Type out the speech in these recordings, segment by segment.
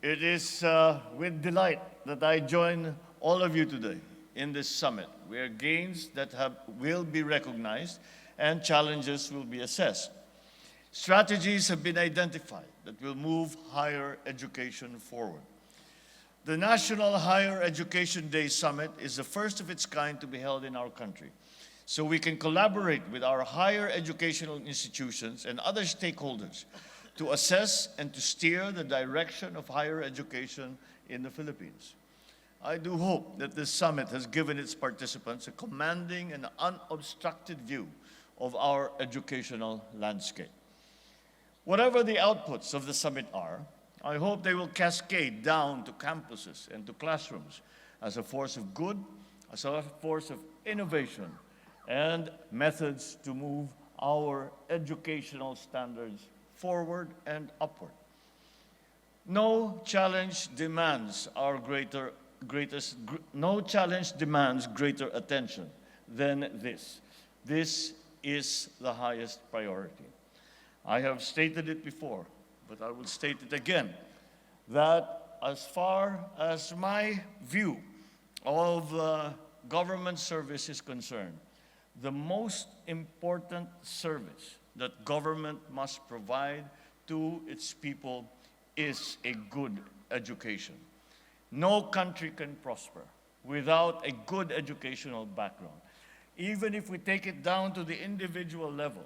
It is with delight that I join all of you today in this summit, where gains will be recognized and challenges will be assessed. Strategies have been identified that will move higher education forward. The National Higher Education Day Summit is the first of its kind to be held in our country, so we can collaborate with our higher educational institutions and other stakeholders to assess and to steer the direction of higher education in the Philippines. I do hope that this summit has given its participants a commanding and unobstructed view of our educational landscape. Whatever the outputs of the summit are, I hope they will cascade down to campuses and to classrooms as a force of good, as a force of innovation, and methods to move our educational standards forward and upward. No challenge demands greater attention than this. This is the highest priority. I have stated it before, but I will state it again, that as far as my view of government service is concerned, the most important service that government must provide to its people is a good education. No country can prosper without a good educational background. Even if we take it down to the individual level,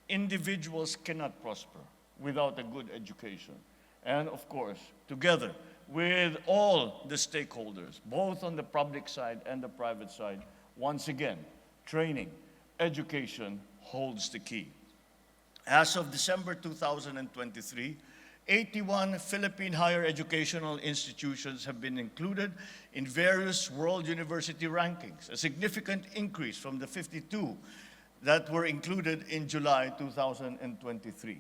individuals cannot prosper without a good education. And of course, together with all the stakeholders, both on the public side and the private side, once again, training, education holds the key. As of December 2023, 81 Philippine higher educational institutions have been included in various world university rankings, a significant increase from the 52 that were included in July 2023.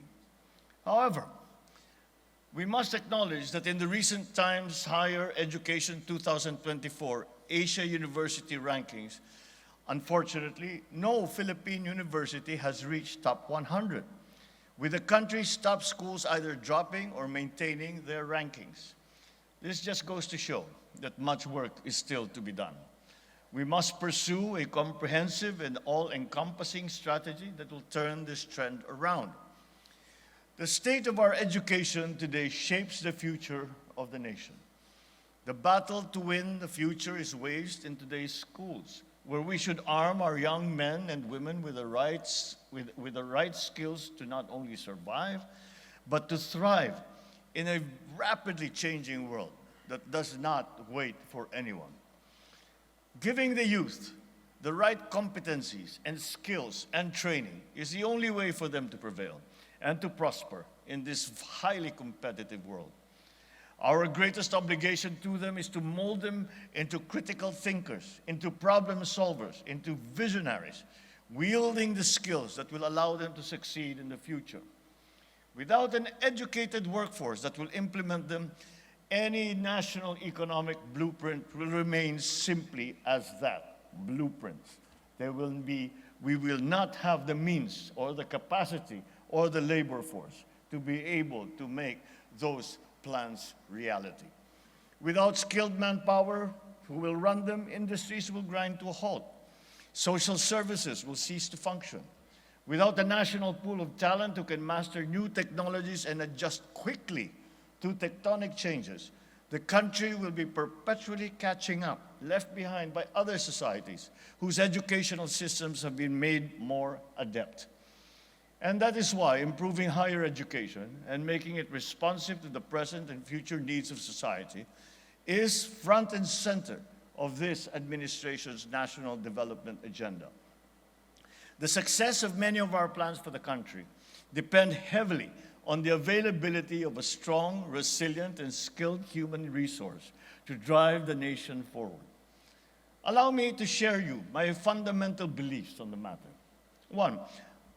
However, we must acknowledge that in the recent Times Higher Education 2024 Asia University rankings, unfortunately, no Philippine university has reached top 100, with the country's top schools either dropping or maintaining their rankings. This just goes to show that much work is still to be done. We must pursue a comprehensive and all-encompassing strategy that will turn this trend around. The state of our education today shapes the future of the nation. The battle to win the future is waged in today's schools, where we should arm our young men and women with the right skills to not only survive, but to thrive in a rapidly changing world that does not wait for anyone. Giving the youth the right competencies and skills and training is the only way for them to prevail and to prosper in this highly competitive world. Our greatest obligation to them is to mold them into critical thinkers, into problem solvers, into visionaries, wielding the skills that will allow them to succeed in the future. Without an educated workforce that will implement them, any national economic blueprint will remain simply as that, blueprints. We will not have the means or the capacity or the labor force to be able to make those plans reality. Without skilled manpower who will run them, industries will grind to a halt. Social services will cease to function. Without a national pool of talent who can master new technologies and adjust quickly to tectonic changes, the country will be perpetually catching up, left behind by other societies whose educational systems have been made more adept. And that is why improving higher education and making it responsive to the present and future needs of society is front and center of this administration's national development agenda. The success of many of our plans for the country depend heavily on the availability of a strong, resilient, and skilled human resource to drive the nation forward. Allow me to share you my fundamental beliefs on the matter. One,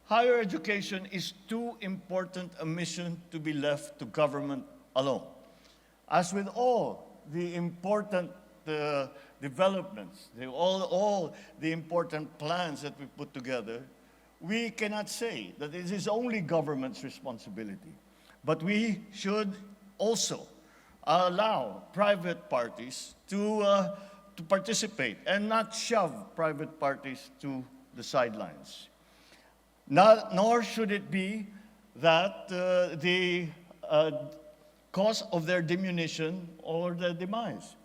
higher education is too important a mission to be left to government alone. As with all the important developments, all the important plans that we put together, we cannot say that it is only government's responsibility. But we should also allow private parties to participate and not shove private parties to the sidelines. Nor should it be that the cause of their diminution or their demise.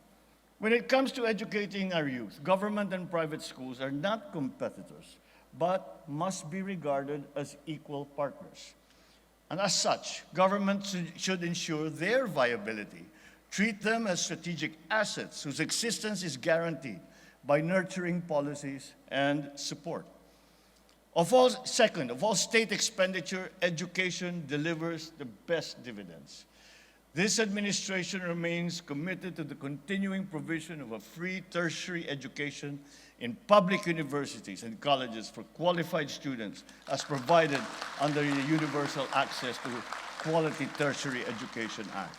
When it comes to educating our youth, government and private schools are not competitors, but must be regarded as equal partners. And as such, government should ensure their viability, treat them as strategic assets whose existence is guaranteed by nurturing policies and support. Of all state expenditure, education delivers the best dividends. This administration remains committed to the continuing provision of a free tertiary education in public universities and colleges for qualified students as provided under the Universal Access to Quality Tertiary Education Act.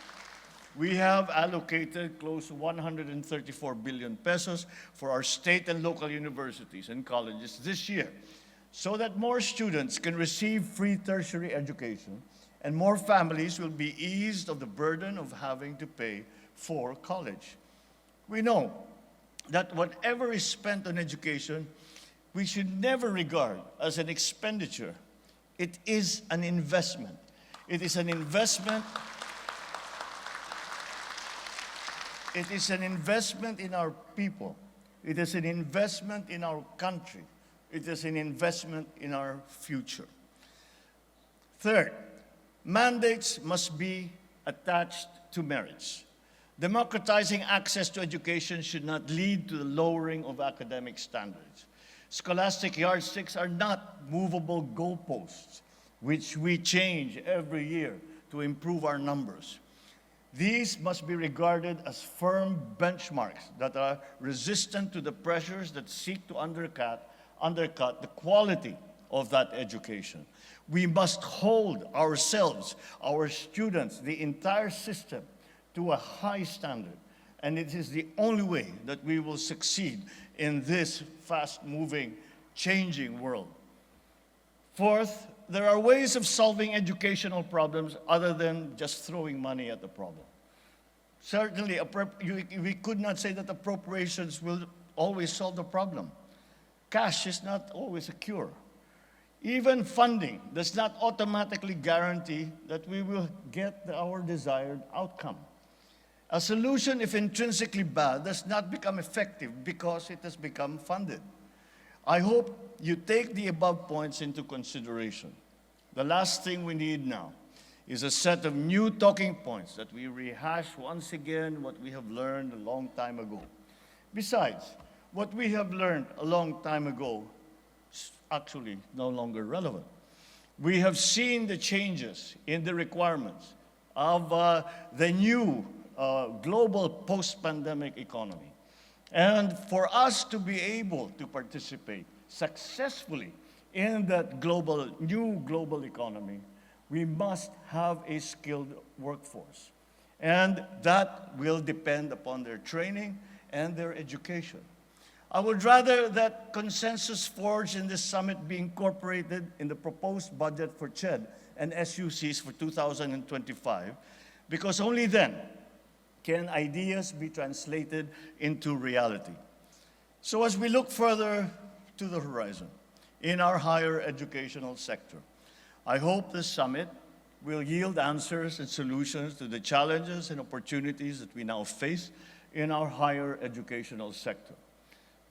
We have allocated close to 134 billion pesos for our state and local universities and colleges this year so that more students can receive free tertiary education and more families will be eased of the burden of having to pay for college. We know that whatever is spent on education, we should never regard as an expenditure. It is an investment. It is an investment. It is an investment in our people. It is an investment in our country. It is an investment in our future. Third, mandates must be attached to merits. Democratizing access to education should not lead to the lowering of academic standards. Scholastic yardsticks are not movable goalposts, which we change every year to improve our numbers. These must be regarded as firm benchmarks that are resistant to the pressures that seek to undercut the quality of that education. We must hold ourselves, our students, the entire system to a high standard. And it is the only way that we will succeed in this fast-moving, changing world. Fourth, there are ways of solving educational problems other than just throwing money at the problem. Certainly, we could not say that appropriations will always solve the problem. Cash is not always a cure. Even funding does not automatically guarantee that we will get our desired outcome. A solution, if intrinsically bad, does not become effective because it has become funded. I hope you take the above points into consideration. The last thing we need now is a set of new talking points that we rehash once again what we have learned a long time ago. Besides, what we have learned a long time ago is actually no longer relevant. We have seen the changes in the requirements of the new global post-pandemic economy. And for us to be able to participate successfully in that new global economy, we must have a skilled workforce. And that will depend upon their training and their education. I would rather that consensus forged in this summit be incorporated in the proposed budget for CHED and SUCs for 2025, because only then can ideas be translated into reality. So as we look further to the horizon in our higher educational sector, I hope this summit will yield answers and solutions to the challenges and opportunities that we now face in our higher educational sector.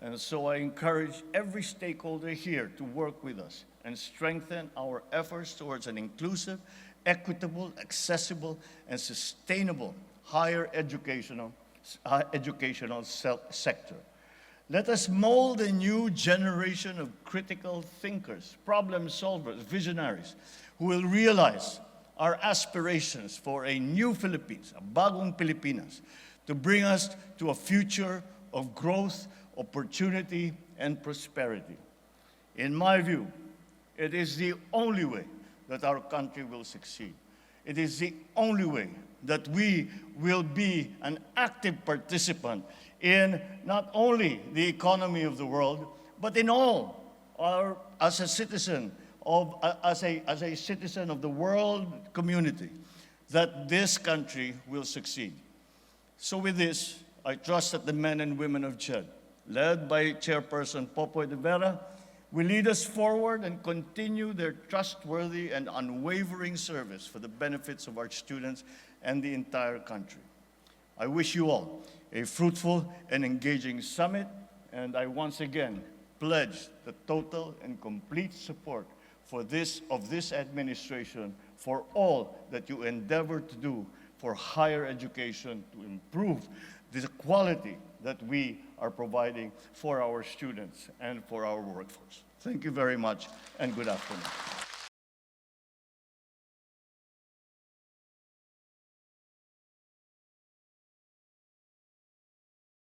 And so I encourage every stakeholder here to work with us and strengthen our efforts towards an inclusive, equitable, accessible, and sustainable higher educational sector. Let us mold a new generation of critical thinkers, problem solvers, visionaries, who will realize our aspirations for a new Philippines, a bagong Pilipinas, to bring us to a future of growth, opportunity, and prosperity. In my view, it is the only way that our country will succeed. It is the only way that we will be an active participant in not only the economy of the world, but in all as a citizen of the world community, that this country will succeed. So with this, I trust that the men and women of HED, led by Chairperson Popoy de Vera, will lead us forward and continue their trustworthy and unwavering service for the benefits of our students and the entire country. I wish you all a fruitful and engaging summit, and I once again pledge the total and complete support of this administration for all that you endeavor to do for higher education to improve the quality that we are providing for our students and for our workforce. Thank you very much, and good afternoon.